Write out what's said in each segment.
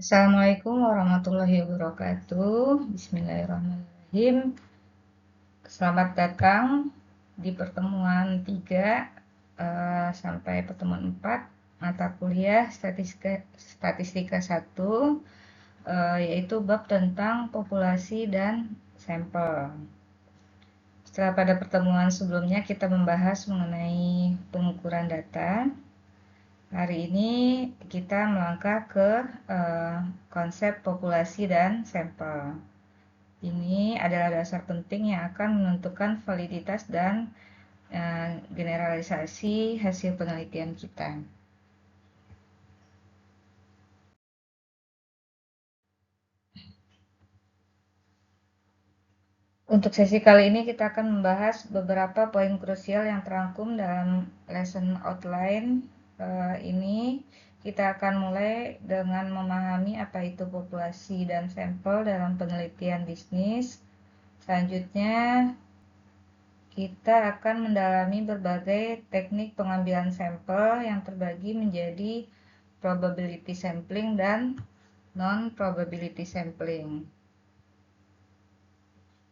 Assalamualaikum warahmatullahi wabarakatuh. Bismillahirrahmanirrahim. Selamat datang di pertemuan 3 sampai pertemuan 4 mata kuliah Statistika 1, yaitu bab tentang populasi dan sampel. Setelah pada pertemuan sebelumnya kita membahas mengenai pengukuran data, hari ini kita melangkah ke konsep populasi dan sampel. Ini adalah dasar penting yang akan menentukan validitas dan generalisasi hasil penelitian kita. Untuk sesi kali ini kita akan membahas beberapa poin krusial yang terangkum dalam lesson outline ini. Kita akan mulai dengan memahami apa itu populasi dan sampel dalam penelitian bisnis. Selanjutnya, kita akan mendalami berbagai teknik pengambilan sampel yang terbagi menjadi probability sampling dan non-probability sampling.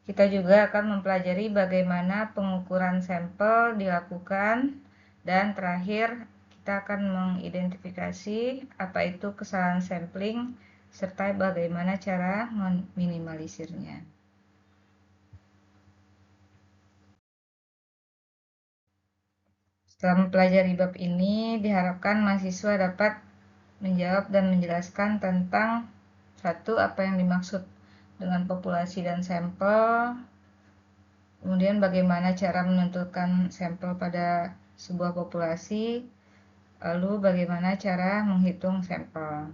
Kita juga akan mempelajari bagaimana pengukuran sampel dilakukan, dan terakhir kita akan mengidentifikasi apa itu kesalahan sampling serta bagaimana cara meminimalisirnya. Setelah mempelajari bab ini, diharapkan mahasiswa dapat menjawab dan menjelaskan tentang satu, apa yang dimaksud dengan populasi dan sampel, kemudian bagaimana cara menentukan sampel pada sebuah populasi, lalu bagaimana cara menghitung sampel.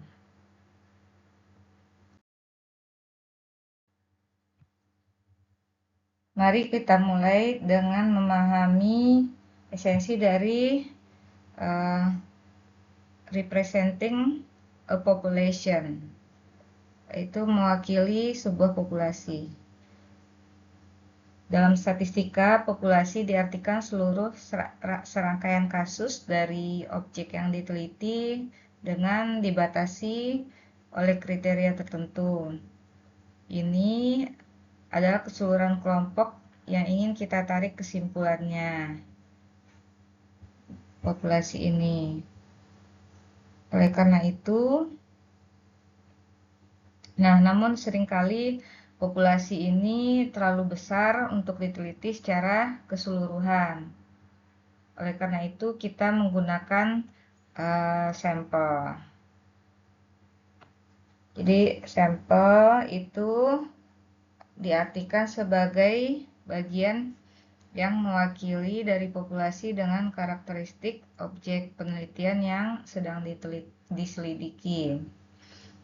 Mari kita mulai dengan memahami esensi dari representing a population, yaitu mewakili sebuah populasi. Dalam statistika, populasi diartikan seluruh serangkaian kasus dari objek yang diteliti dengan dibatasi oleh kriteria tertentu. Ini adalah keseluruhan kelompok yang ingin kita tarik kesimpulannya populasi ini. Oleh karena itu, namun seringkali populasi ini terlalu besar untuk diteliti secara keseluruhan. Oleh karena itu, kita menggunakan sampel. Jadi, sampel itu diartikan sebagai bagian yang mewakili dari populasi dengan karakteristik objek penelitian yang sedang diselidiki.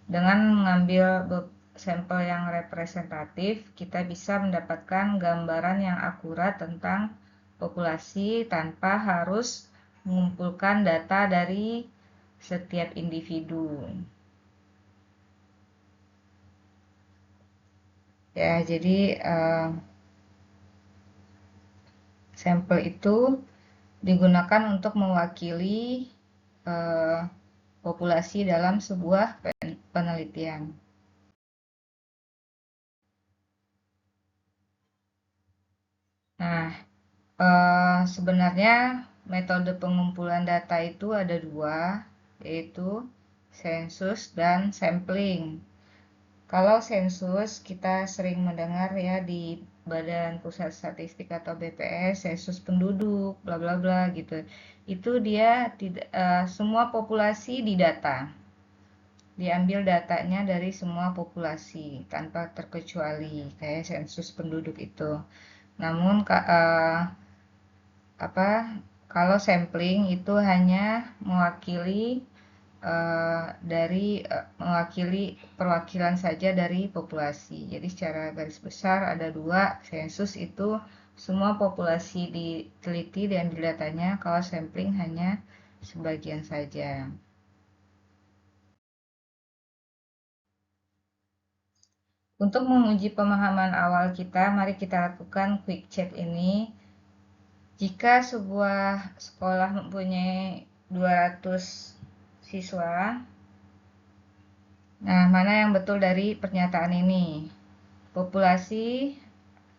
Dengan mengambil sampel yang representatif, kita bisa mendapatkan gambaran yang akurat tentang populasi tanpa harus mengumpulkan data dari setiap individu. Ya, jadi sampel itu digunakan untuk mewakili populasi dalam sebuah penelitian. Nah, sebenarnya metode pengumpulan data itu ada dua, yaitu sensus dan sampling. Kalau sensus, kita sering mendengar ya di Badan Pusat Statistik atau BPS, sensus penduduk, bla bla bla gitu. Itu dia semua populasi didata. Diambil datanya dari semua populasi tanpa terkecuali, kayak sensus penduduk itu. Namun kalau sampling itu hanya mewakili mewakili perwakilan saja dari populasi. Jadi secara garis besar ada dua, sensus itu semua populasi diteliti dan datanya, kalau sampling hanya sebagian saja. Untuk menguji pemahaman awal kita, mari kita lakukan quick check ini. Jika sebuah sekolah mempunyai 200 siswa, Nah, mana yang betul dari pernyataan ini? Populasi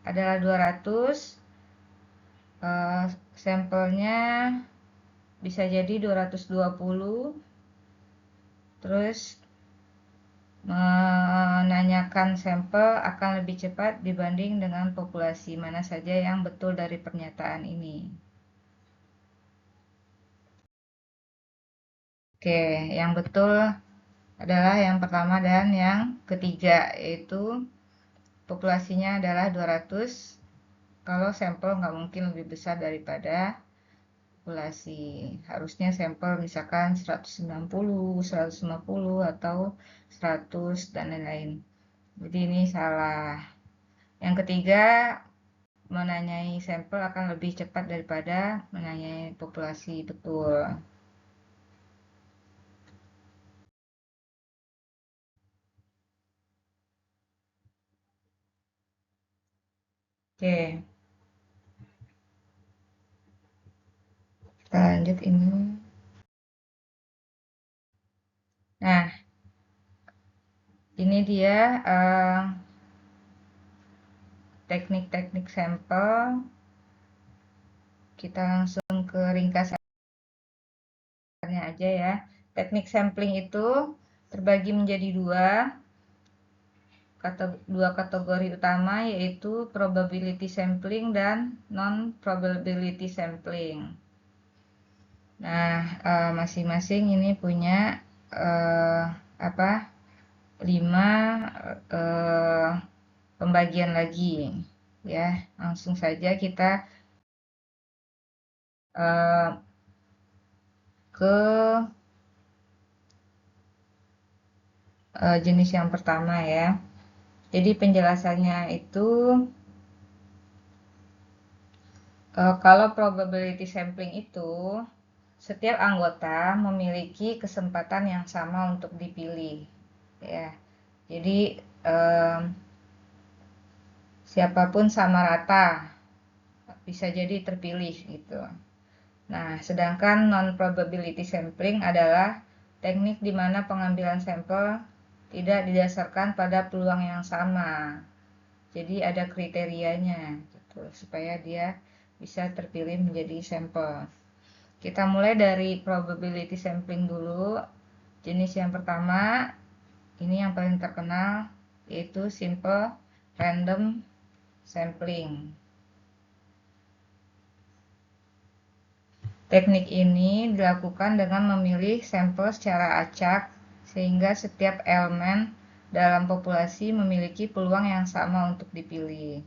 adalah 200, sampelnya bisa jadi 220, terus menanyakan sampel akan lebih cepat dibanding dengan populasi. Mana saja yang betul dari pernyataan ini? Oke, yang betul adalah yang pertama dan yang ketiga, yaitu populasinya adalah 200. Kalau sampel nggak mungkin lebih besar daripada populasi. Harusnya sampel misalkan 190, 150, atau 100, dan lain-lain. Jadi ini salah. Yang ketiga, menanyai sampel akan lebih cepat daripada menanyai populasi. Betul. Oke, kita lanjut ini. Nah, ini dia teknik-teknik sampel. Kita langsung ke ringkasannya aja ya. Teknik sampling itu terbagi menjadi dua kategori utama, yaitu probability sampling dan non-probability sampling. Nah, masing-masing ini punya 5 pembagian lagi ya. Langsung saja kita ke jenis yang pertama ya. Jadi penjelasannya itu kalau probability sampling itu setiap anggota memiliki kesempatan yang sama untuk dipilih ya. Jadi siapapun sama rata bisa jadi terpilih gitu. Nah, sedangkan non-probability sampling adalah teknik di mana pengambilan sampel tidak didasarkan pada peluang yang sama. Jadi ada kriterianya gitu, supaya dia bisa terpilih menjadi sampel. Kita mulai dari probability sampling dulu. Jenis yang pertama, ini yang paling terkenal, yaitu simple random sampling. Teknik ini dilakukan dengan memilih sampel secara acak, sehingga setiap elemen dalam populasi memiliki peluang yang sama untuk dipilih.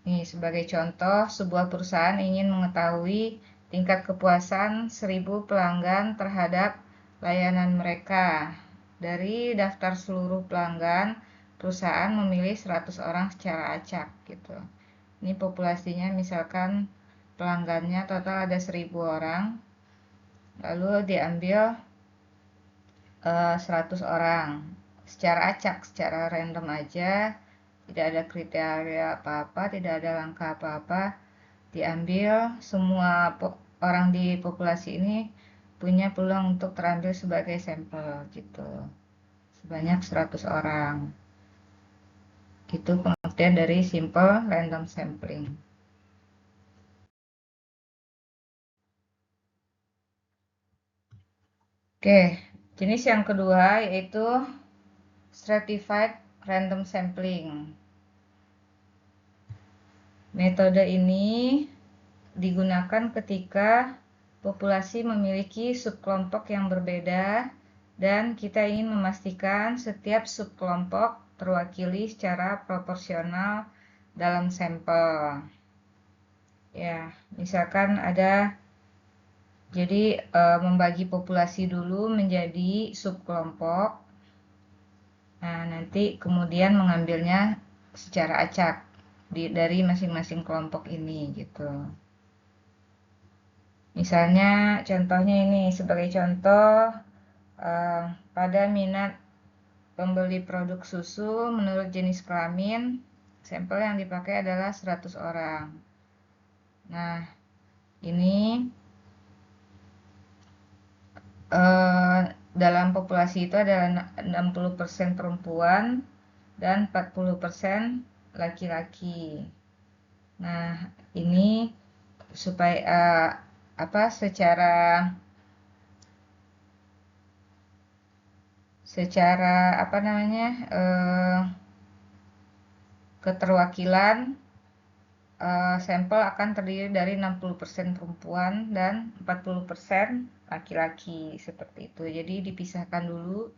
Nih, sebagai contoh, sebuah perusahaan ingin mengetahui tingkat kepuasan 1000 pelanggan terhadap layanan mereka. Dari daftar seluruh pelanggan, perusahaan memilih 100 orang secara acak gitu. Ini populasinya misalkan pelanggannya total ada 1000 orang, lalu diambil 100 orang secara acak, secara random aja, tidak ada kriteria apa-apa, tidak ada langkah apa-apa, diambil semua orang di populasi ini punya peluang untuk terambil sebagai sampel gitu, sebanyak 100 orang. Itu pengertian dari simple random sampling. Oke, jenis yang kedua yaitu stratified random sampling. Metode ini digunakan ketika populasi memiliki subkelompok yang berbeda dan kita ingin memastikan setiap subkelompok terwakili secara proporsional dalam sampel. Ya, misalkan ada, jadi membagi populasi dulu menjadi subkelompok. Nah, nanti kemudian mengambilnya secara acak dari masing-masing kelompok ini gitu. Misalnya contohnya ini, sebagai contoh pada minat pembeli produk susu menurut jenis kelamin, sampel yang dipakai adalah 100 orang. Nah, ini dalam populasi itu adalah 60% perempuan dan 40% laki-laki. Nah, ini supaya secara keterwakilan sampel akan terdiri dari 60% perempuan dan 40% laki-laki, seperti itu. Jadi dipisahkan dulu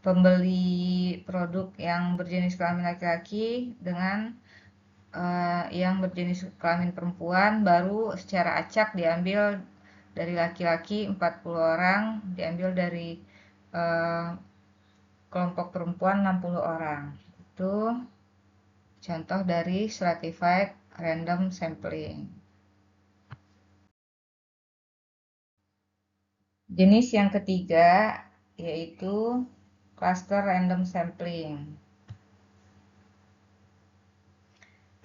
pembeli produk yang berjenis kelamin laki-laki dengan yang berjenis kelamin perempuan, baru secara acak diambil dari laki-laki 40 orang, diambil dari kelompok perempuan 60 orang. Itu contoh dari stratified random sampling. Jenis yang ketiga yaitu cluster random sampling.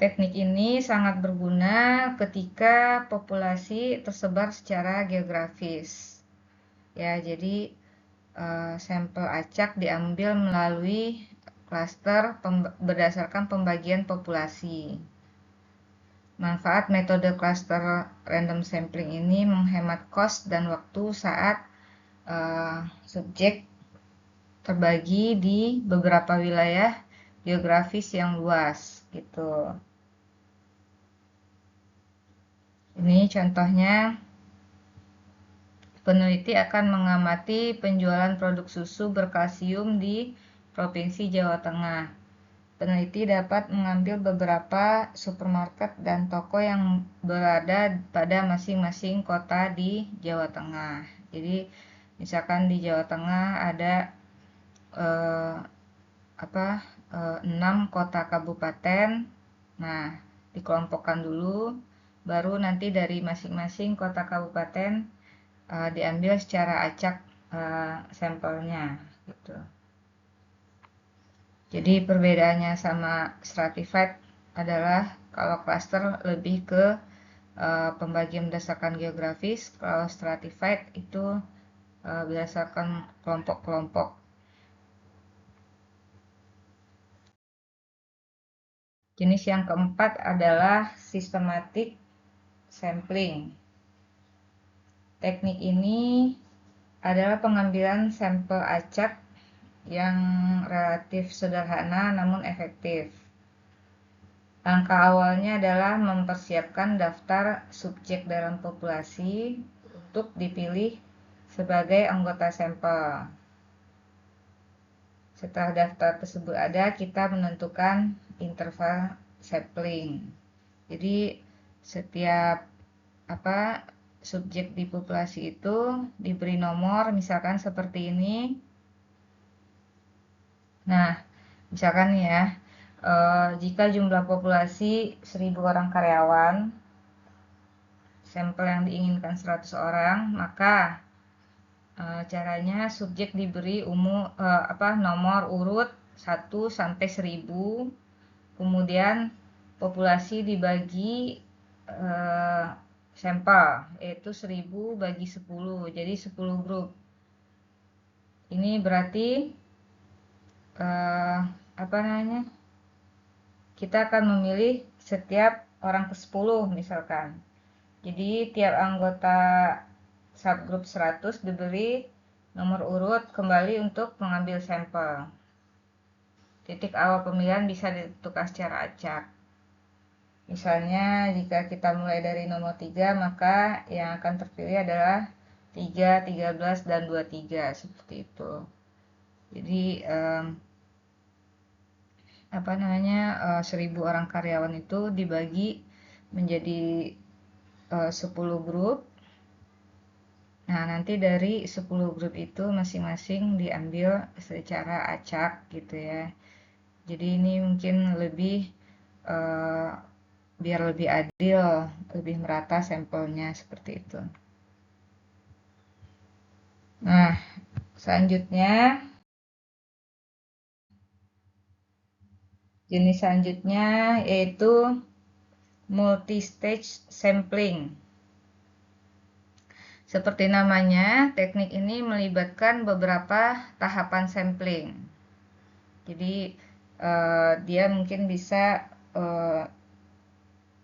Teknik ini sangat berguna ketika populasi tersebar secara geografis. Ya, jadi sampel acak diambil melalui klaster berdasarkan pembagian populasi. Manfaat metode cluster random sampling ini menghemat kos dan waktu saat subjek terbagi di beberapa wilayah geografis yang luas, gitu. Ini contohnya, peneliti akan mengamati penjualan produk susu berkalsium di Provinsi Jawa Tengah. Peneliti dapat mengambil beberapa supermarket dan toko yang berada pada masing-masing kota di Jawa Tengah. Jadi misalkan di Jawa Tengah ada 6 kota kabupaten. Nah, dikelompokkan dulu, baru nanti dari masing-masing kota kabupaten diambil secara acak sampelnya, gitu. Jadi perbedaannya sama stratified adalah kalau cluster lebih ke pembagian berdasarkan geografis, kalau stratified itu berdasarkan kelompok-kelompok. Jenis yang keempat adalah systematic sampling. Teknik ini adalah pengambilan sampel acak yang relatif sederhana namun efektif. Langkah awalnya adalah mempersiapkan daftar subjek dalam populasi untuk dipilih sebagai anggota sampel. Setelah daftar tersebut ada, kita menentukan interval sampling. Jadi setiap subjek di populasi itu diberi nomor, misalkan seperti ini. Nah, misalkan ya, jika jumlah populasi 1000 orang karyawan, sampel yang diinginkan 100 orang, maka caranya subjek diberi nomor urut 1 sampai 1000, kemudian populasi dibagi sampel, yaitu 1000 bagi 10, jadi 10 grup. Ini berarti kita akan memilih setiap orang ke-10 misalkan. Jadi tiap anggota subgrup 100 diberi nomor urut kembali untuk mengambil sampel. Titik awal pemilihan bisa ditentukan secara acak. Misalnya jika kita mulai dari nomor 3, maka yang akan terpilih adalah 3, 13, dan 23, seperti itu. Jadi 1000 orang karyawan itu dibagi menjadi 10 grup. Nah, nanti dari 10 grup itu masing-masing diambil secara acak, gitu ya. Jadi ini mungkin lebih biar lebih adil, lebih merata sampelnya, seperti itu. Nah, selanjutnya, jenis selanjutnya yaitu multi-stage sampling. Seperti namanya, teknik ini melibatkan beberapa tahapan sampling. Jadi dia mungkin bisa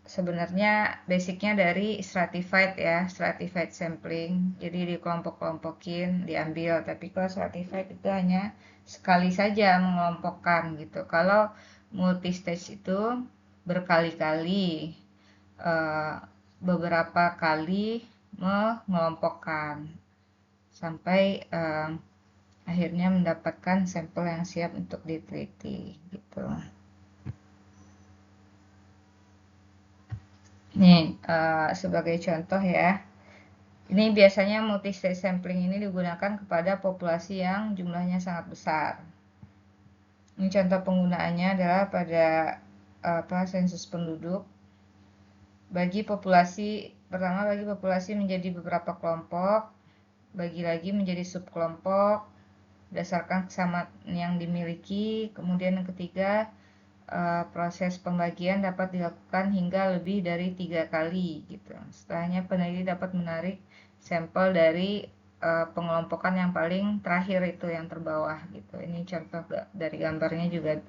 sebenarnya basicnya dari stratified ya, stratified sampling. Jadi dikelompok-kelompokin, diambil. Tapi kalau stratified itu hanya sekali saja mengelompokkan gitu. Kalau multistage itu berkali-kali, beberapa kali mengelompokkan sampai akhirnya mendapatkan sampel yang siap untuk diteliti gitu. Nih, sebagai contoh ya, ini biasanya multi-stage sampling ini digunakan kepada populasi yang jumlahnya sangat besar. Ini contoh penggunaannya adalah pada sensus penduduk. Bagi populasi menjadi beberapa kelompok, bagi lagi menjadi subkelompok berdasarkan kesamaan yang dimiliki. Kemudian yang ketiga, proses pembagian dapat dilakukan hingga lebih dari 3 kali gitu. Setelahnya peneliti dapat menarik sampel dari pengelompokan yang paling terakhir itu yang terbawah gitu. Ini contoh dari gambarnya juga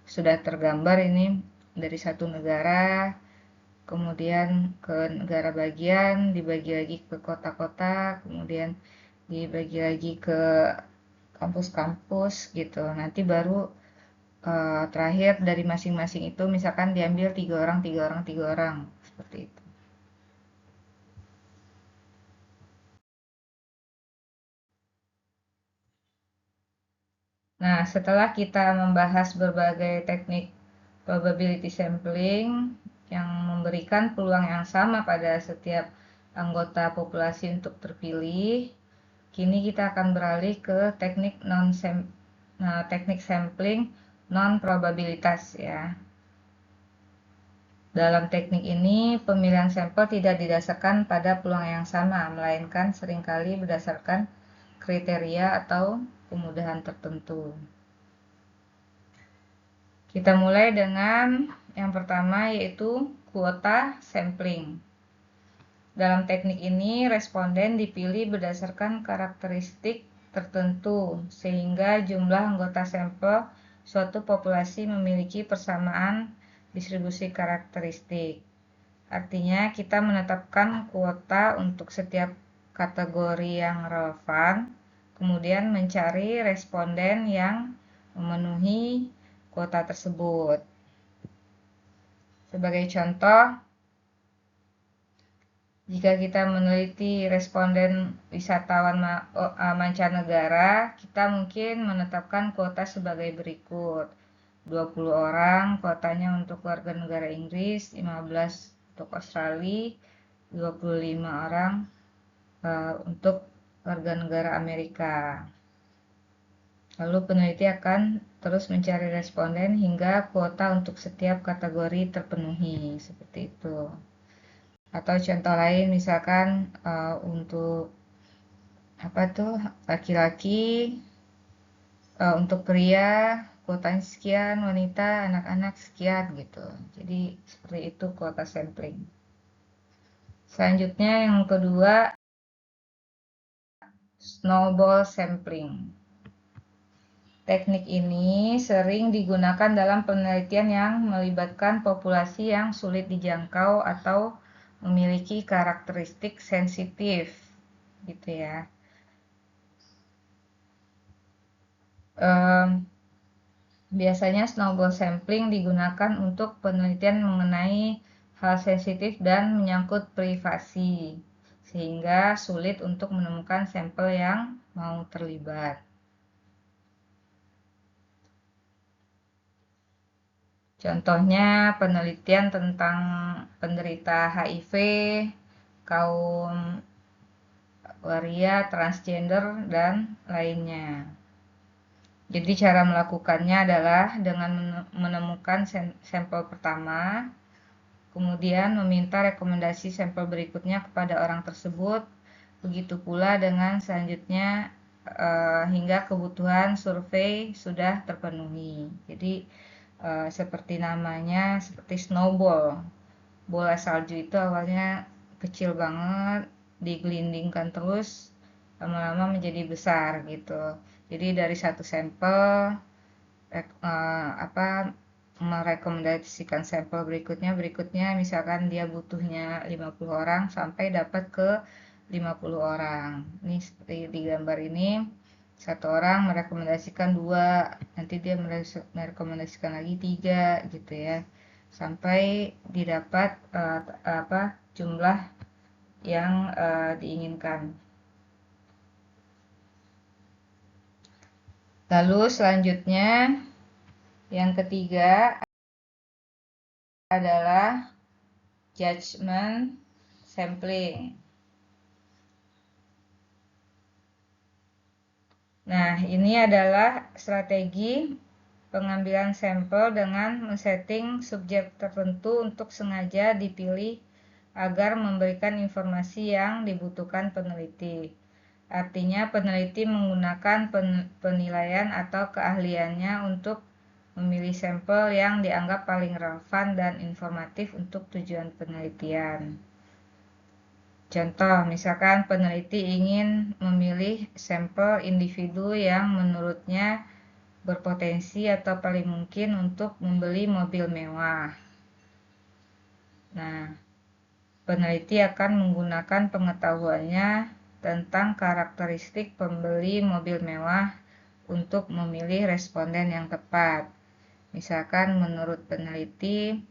sudah tergambar ini dari satu negara, kemudian ke negara bagian, dibagi lagi ke kota-kota, kemudian dibagi lagi ke kampus-kampus gitu. Nanti baru terakhir dari masing-masing itu misalkan diambil 3 orang seperti itu. Nah, setelah kita membahas berbagai teknik probability sampling yang memberikan peluang yang sama pada setiap anggota populasi untuk terpilih, kini kita akan beralih ke teknik sampling non probabilitas ya. Dalam teknik ini, pemilihan sampel tidak didasarkan pada peluang yang sama, melainkan seringkali berdasarkan kriteria atau kemudahan tertentu. Kita mulai dengan yang pertama, yaitu kuota sampling. Dalam teknik ini, responden dipilih berdasarkan karakteristik tertentu, sehingga jumlah anggota sampel suatu populasi memiliki persamaan distribusi karakteristik. Artinya, kita menetapkan kuota untuk setiap kategori yang relevan, kemudian mencari responden yang memenuhi kuota tersebut. Sebagai contoh, jika kita meneliti responden wisatawan mancanegara, kita mungkin menetapkan kuota sebagai berikut. 20 orang kuotanya untuk warga negara Inggris, 15 untuk Australia, 25 orang untuk warga negara Amerika. Lalu peneliti akan terus mencari responden hingga kuota untuk setiap kategori terpenuhi, seperti itu. Atau contoh lain misalkan untuk laki-laki, untuk pria kuotanya sekian, wanita, anak-anak sekian gitu. Jadi seperti itu kuota sampling. Selanjutnya yang kedua, snowball sampling. Teknik ini sering digunakan dalam penelitian yang melibatkan populasi yang sulit dijangkau atau memiliki karakteristik sensitif, gitu ya. Biasanya snowball sampling digunakan untuk penelitian mengenai hal sensitif dan menyangkut privasi, sehingga sulit untuk menemukan sampel yang mau terlibat. Contohnya penelitian tentang penderita HIV, kaum waria, transgender, dan lainnya. Jadi cara melakukannya adalah dengan menemukan sampel pertama, kemudian meminta rekomendasi sampel berikutnya kepada orang tersebut, begitu pula dengan selanjutnya hingga kebutuhan survei sudah terpenuhi. Jadi seperti namanya, seperti snowball. Bola salju itu awalnya kecil banget, digelindingkan terus, lama-lama menjadi besar gitu. Jadi dari satu sampel merekomendasikan sampel berikutnya misalkan dia butuhnya 50 orang sampai dapat ke 50 orang. Ini seperti di gambar ini, satu orang merekomendasikan 2, nanti dia merekomendasikan lagi 3 gitu ya, sampai didapat jumlah yang diinginkan. Lalu selanjutnya yang ketiga adalah judgment sampling. Nah, ini adalah strategi pengambilan sampel dengan men-setting subjek tertentu untuk sengaja dipilih agar memberikan informasi yang dibutuhkan peneliti. Artinya peneliti menggunakan penilaian atau keahliannya untuk memilih sampel yang dianggap paling relevan dan informatif untuk tujuan penelitian. Contoh, misalkan peneliti ingin memilih sampel individu yang menurutnya berpotensi atau paling mungkin untuk membeli mobil mewah. Nah, peneliti akan menggunakan pengetahuannya tentang karakteristik pembeli mobil mewah untuk memilih responden yang tepat. Misalkan menurut peneliti,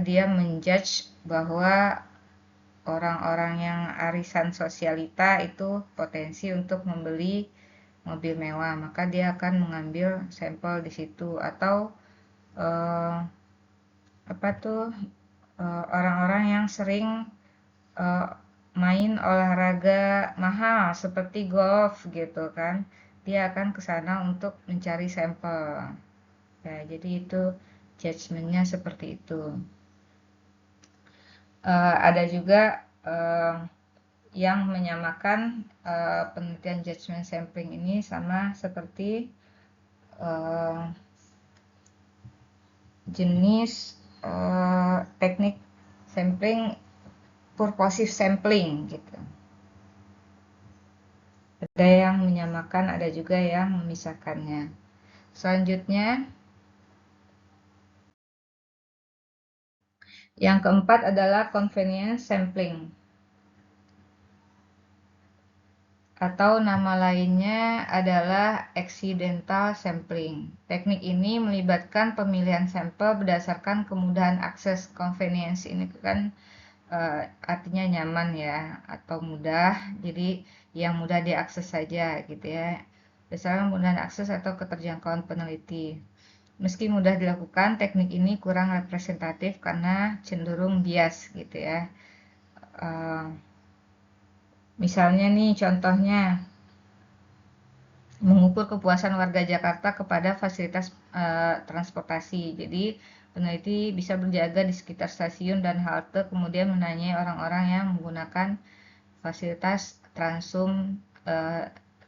dia menjudge bahwa orang-orang yang arisan sosialita itu potensi untuk membeli mobil mewah, maka dia akan mengambil sampel di situ. Atau orang-orang yang sering main olahraga mahal seperti golf gitu kan, dia akan ke sana untuk mencari sampel. Ya, jadi itu judgementnya seperti itu. Ada juga yang menyamakan penelitian judgment sampling ini sama seperti jenis teknik sampling purposive sampling gitu. Ada yang menyamakan, ada juga yang memisahkannya. Selanjutnya, yang keempat adalah convenience sampling, atau nama lainnya adalah accidental sampling. Teknik ini melibatkan pemilihan sampel berdasarkan kemudahan akses. Convenience ini kan artinya nyaman ya, atau mudah, jadi yang mudah diakses saja gitu ya, berdasarkan kemudahan akses atau keterjangkauan peneliti. Meski mudah dilakukan, teknik ini kurang representatif karena cenderung bias gitu ya. Misalnya nih contohnya, mengukur kepuasan warga Jakarta kepada fasilitas transportasi. Jadi peneliti bisa berjaga di sekitar stasiun dan halte, kemudian menanyai orang-orang yang menggunakan fasilitas transum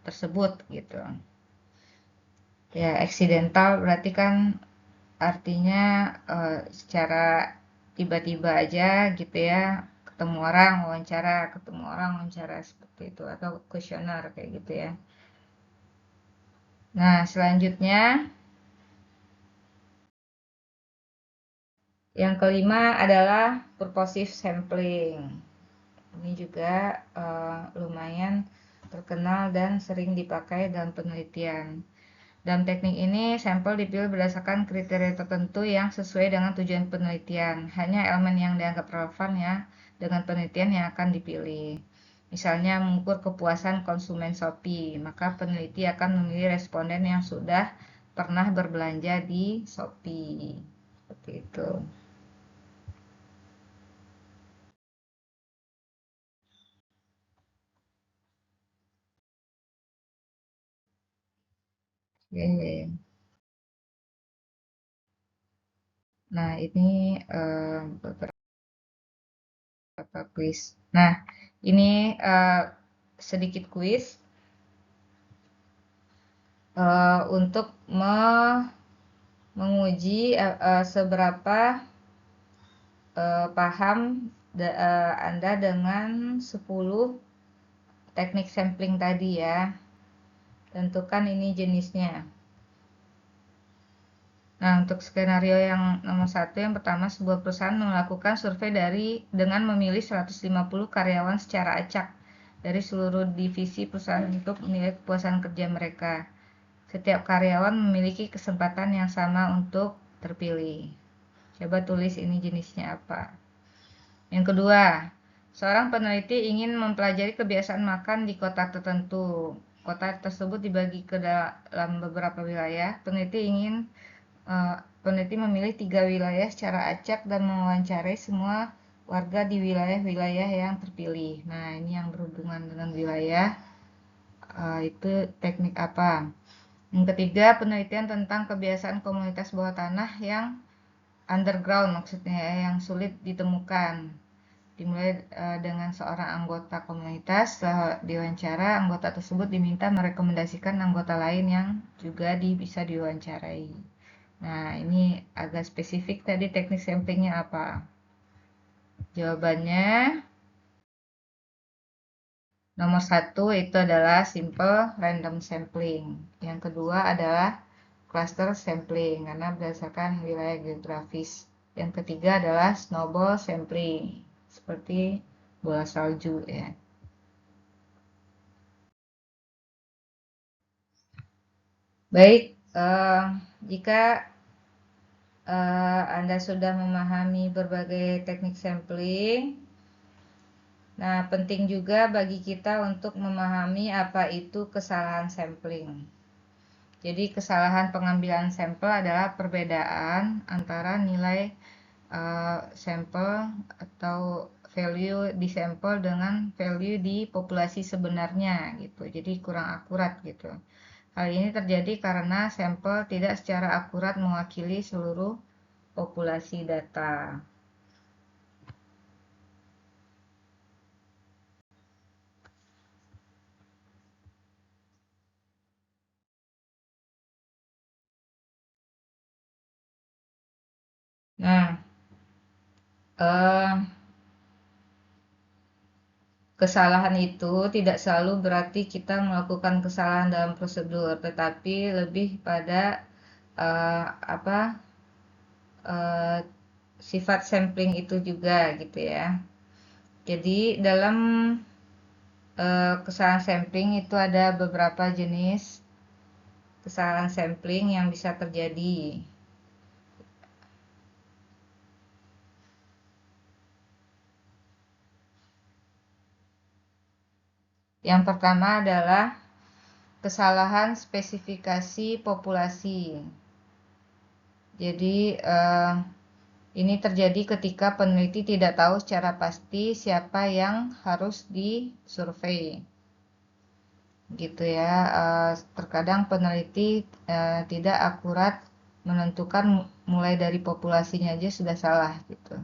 tersebut gitu. Ya, accidental berarti kan artinya secara tiba-tiba aja gitu ya, ketemu orang wawancara seperti itu, atau kuesioner kayak gitu ya. Nah, selanjutnya yang kelima adalah purposive sampling. Ini juga lumayan terkenal dan sering dipakai dalam penelitian. Dalam teknik ini, sampel dipilih berdasarkan kriteria tertentu yang sesuai dengan tujuan penelitian. Hanya elemen yang dianggap relevan ya dengan penelitian yang akan dipilih. Misalnya mengukur kepuasan konsumen Shopee, maka peneliti akan memilih responden yang sudah pernah berbelanja di Shopee. Seperti itu. Oke. Nah, ini beberapa kuis. Nah, ini sedikit kuis untuk menguji seberapa paham Anda dengan 10 teknik sampling tadi ya. Tentukan ini jenisnya. Nah, untuk skenario yang nomor 1, yang pertama, sebuah perusahaan melakukan survei dengan memilih 150 karyawan secara acak dari seluruh divisi perusahaan untuk menilai kepuasan kerja mereka. Setiap karyawan memiliki kesempatan yang sama untuk terpilih. Coba tulis ini jenisnya apa. Yang kedua, seorang peneliti ingin mempelajari kebiasaan makan di kota tertentu. Kota tersebut dibagi ke dalam beberapa wilayah. Peneliti memilih 3 wilayah secara acak dan mewawancarai semua warga di wilayah-wilayah yang terpilih. Nah, ini yang berhubungan dengan wilayah. Itu teknik apa? Yang ketiga, penelitian tentang kebiasaan komunitas bawah tanah yang underground, maksudnya yang sulit ditemukan. Dimulai dengan seorang anggota komunitas. Setelah diwawancara, anggota tersebut diminta merekomendasikan anggota lain yang juga bisa diwawancarai. Nah, ini agak spesifik tadi teknik samplingnya apa? Jawabannya nomor 1 itu adalah simple random sampling. Yang kedua adalah cluster sampling karena berdasarkan wilayah geografis. Yang ketiga adalah snowball sampling, seperti bola salju ya. Baik, jika Anda sudah memahami berbagai teknik sampling, nah penting juga bagi kita untuk memahami apa itu kesalahan sampling. Jadi kesalahan pengambilan sampel adalah perbedaan antara nilai sampel atau value di sampel dengan value di populasi sebenarnya gitu. Jadi kurang akurat gitu. Hal ini terjadi karena sampel tidak secara akurat mewakili seluruh populasi data. Nah, kesalahan itu tidak selalu berarti kita melakukan kesalahan dalam prosedur, tetapi lebih pada sifat sampling itu juga gitu ya. Jadi dalam kesalahan sampling itu ada beberapa jenis kesalahan sampling yang bisa terjadi. Yang pertama adalah kesalahan spesifikasi populasi. Jadi ini terjadi ketika peneliti tidak tahu secara pasti siapa yang harus disurvei. Gitu ya. Terkadang peneliti tidak akurat menentukan mulai dari populasinya aja sudah salah gitu.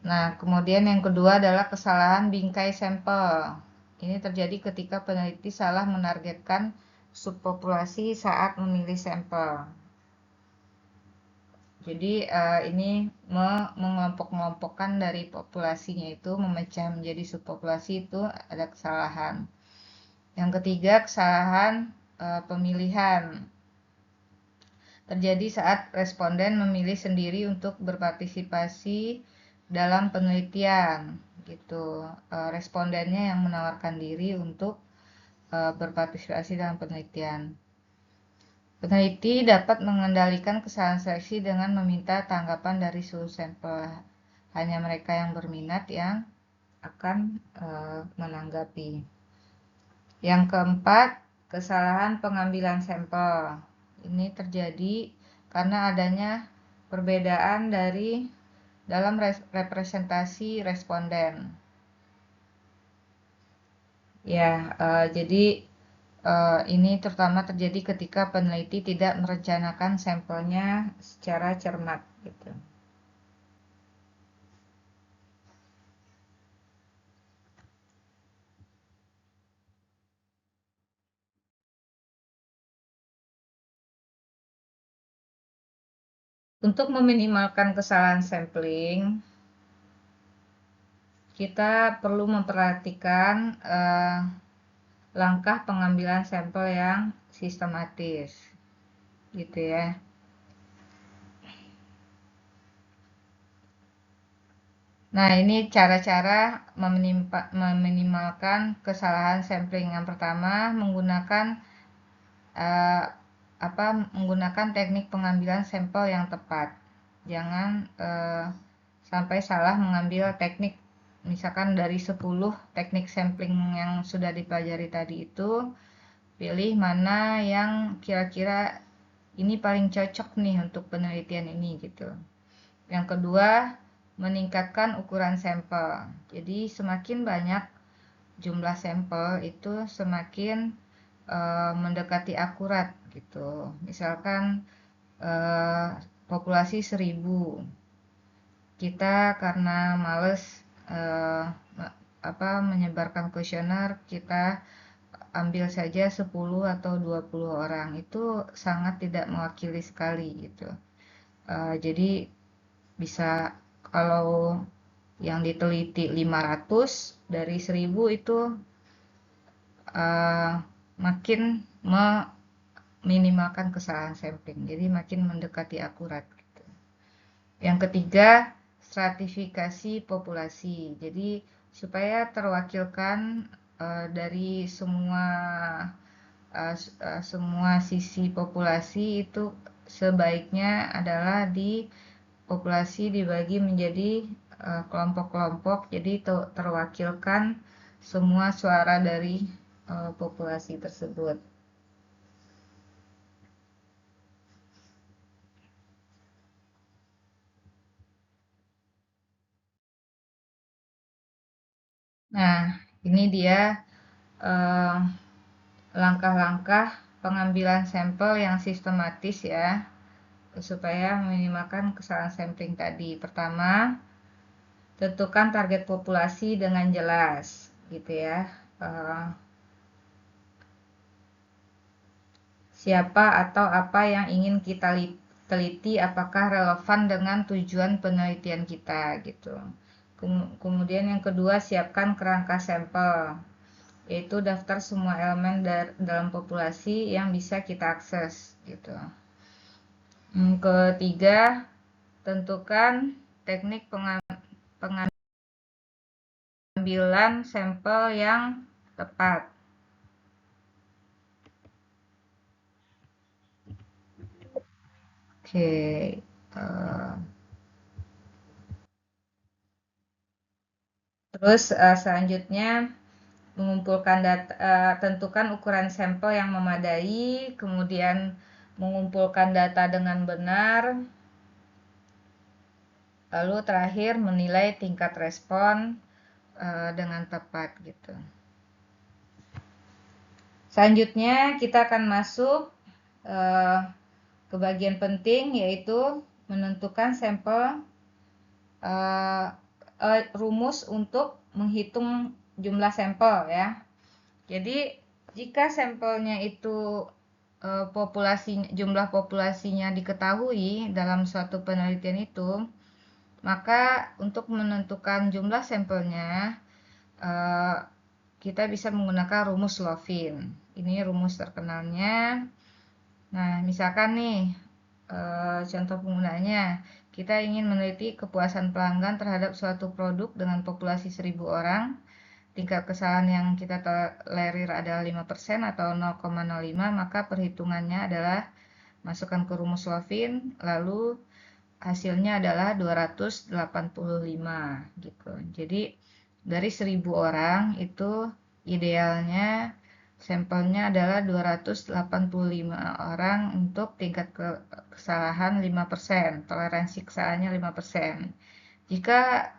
Nah, kemudian yang kedua adalah kesalahan bingkai sampel. Ini terjadi ketika peneliti salah menargetkan subpopulasi saat memilih sampel. Jadi ini mengelompok-kelompokkan dari populasinya itu, memecah menjadi subpopulasi, itu ada kesalahan. Yang ketiga, kesalahan pemilihan. Terjadi saat responden memilih sendiri untuk berpartisipasi dalam penelitian gitu. Respondennya yang menawarkan diri untuk berpartisipasi dalam penelitian. Peneliti dapat mengendalikan kesalahan seleksi dengan meminta tanggapan dari seluruh sampel. Hanya mereka yang berminat yang akan menanggapi. Yang keempat, kesalahan pengambilan sampel. Ini terjadi karena adanya perbedaan dalam representasi responden. Ya, jadi ini terutama terjadi ketika peneliti tidak merencanakan sampelnya secara cermat gitu. Untuk meminimalkan kesalahan sampling, kita perlu memperhatikan langkah pengambilan sampel yang sistematis, gitu ya. Nah, ini cara-cara meminimalkan kesalahan sampling. Yang pertama, menggunakan teknik pengambilan sampel yang tepat. Jangan sampai salah mengambil teknik, misalkan dari 10 teknik sampling yang sudah dipelajari tadi itu, pilih mana yang kira-kira ini paling cocok nih untuk penelitian ini gitu. Yang kedua, meningkatkan ukuran sampel. Jadi semakin banyak jumlah sampel itu semakin mendekati akurat gitu. Misalkan populasi 1000, kita karena males menyebarkan kuesioner, kita ambil saja 10 atau 20 orang, itu sangat tidak mewakili sekali gitu. Jadi bisa, kalau yang diteliti 500 dari 1000 itu makin meminimalkan kesalahan sampling, jadi makin mendekati akurat gitu. Yang ketiga, stratifikasi populasi. Jadi supaya terwakilkan dari semua sisi populasi, itu sebaiknya adalah di populasi dibagi menjadi kelompok-kelompok, jadi terwakilkan semua suara dari populasi tersebut. Nah, ini dia langkah-langkah pengambilan sampel yang sistematis ya, supaya meminimalkan kesalahan sampling tadi. Pertama, tentukan target populasi dengan jelas, gitu ya. Siapa atau apa yang ingin kita teliti, apakah relevan dengan tujuan penelitian kita, gitu. Kemudian yang kedua, siapkan kerangka sampel, yaitu daftar semua elemen dalam populasi yang bisa kita akses, gitu. Ketiga, tentukan teknik pengambilan sampel yang tepat. Oke, terus selanjutnya mengumpulkan data, tentukan ukuran sampel yang memadai, kemudian mengumpulkan data dengan benar, lalu terakhir menilai tingkat respon dengan tepat gitu. Selanjutnya kita akan masuk ke bagian penting, yaitu menentukan sampel, rumus untuk menghitung jumlah sampel ya. Jadi jika sampelnya itu jumlah populasinya diketahui dalam suatu penelitian itu, maka untuk menentukan jumlah sampelnya kita bisa menggunakan rumus Lovin. Ini rumus terkenalnya. Nah, misalkan nih contoh penggunaannya, kita ingin meneliti kepuasan pelanggan terhadap suatu produk dengan populasi 1000 orang. Tingkat kesalahan yang kita tolerir adalah 5% atau 0,05, maka perhitungannya adalah masukkan ke rumus Lovin, lalu hasilnya adalah 285 gitu. Jadi dari 1000 orang itu idealnya sampelnya adalah 285 orang untuk tingkat kesalahan 5%, toleransi kesalahannya 5%. Jika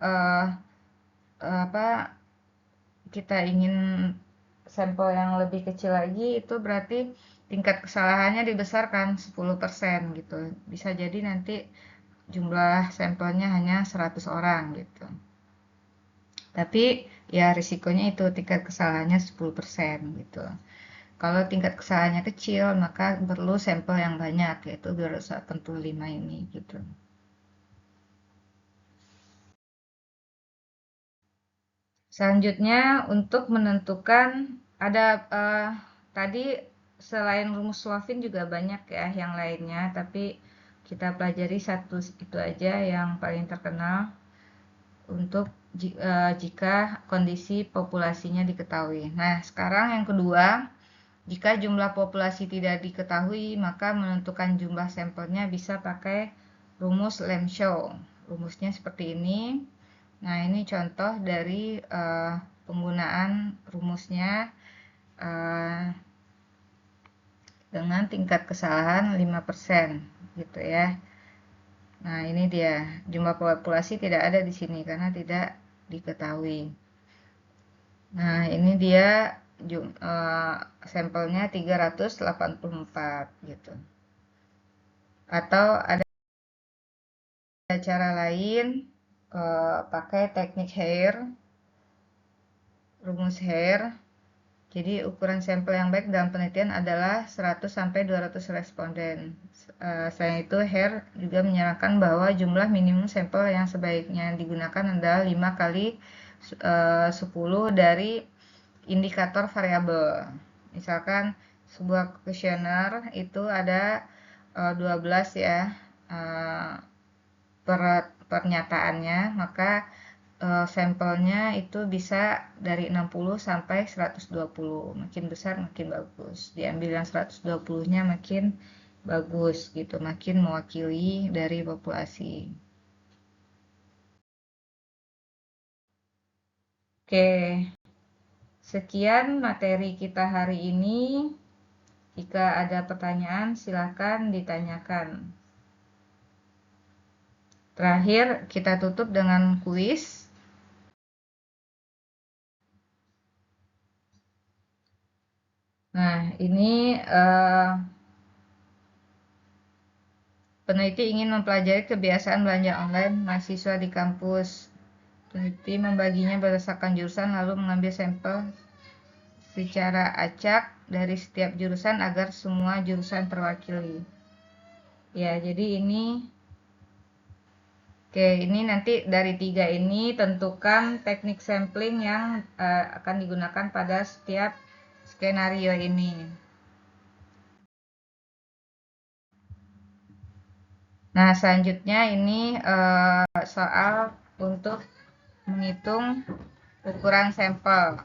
kita ingin sampel yang lebih kecil lagi, itu berarti tingkat kesalahannya dibesarkan 10% gitu. Bisa jadi nanti jumlah sampelnya hanya 100 orang gitu. Tapi ya risikonya itu tingkat kesalahannya 10% gitu. Kalau tingkat kesalahannya kecil, maka perlu sampel yang banyak, yaitu 285 ini gitu. Selanjutnya untuk menentukan ada tadi selain rumus Slavin juga banyak ya yang lainnya, tapi kita pelajari satu itu aja yang paling terkenal untuk jika kondisi populasinya diketahui. Nah, sekarang yang kedua, jika jumlah populasi tidak diketahui, maka menentukan jumlah sampelnya bisa pakai rumus Lemchow. Rumusnya seperti ini. Nah, ini contoh dari penggunaan rumusnya dengan tingkat kesalahan 5% gitu ya. Nah, ini dia. Jumlah populasi tidak ada di sini karena tidak diketahui. Nah, ini dia sampelnya 384 gitu. Atau ada cara lain pakai teknik Hare, rumus Hare. Jadi ukuran sampel yang baik dalam penelitian adalah 100-200 responden. Selain itu, Hare juga menyarankan bahwa jumlah minimum sampel yang sebaiknya digunakan adalah 5 kali 10 dari indikator variabel. Misalkan sebuah kuesioner itu ada 12 ya pernyataannya, maka sampelnya itu bisa dari 60 sampai 120. Makin besar makin bagus. Diambil yang 120-nya makin bagus gitu, makin mewakili dari populasi. Oke. Sekian materi kita hari ini. Jika ada pertanyaan, silakan ditanyakan. Terakhir, kita tutup dengan kuis. Nah, ini peneliti ingin mempelajari kebiasaan belanja online mahasiswa di kampus. Peneliti membaginya berdasarkan jurusan lalu mengambil sampel secara acak dari setiap jurusan agar semua jurusan terwakili. Ya, jadi ini ini nanti dari 3 ini tentukan teknik sampling yang akan digunakan pada setiap skenario ini. Nah, selanjutnya ini soal untuk menghitung ukuran sampel.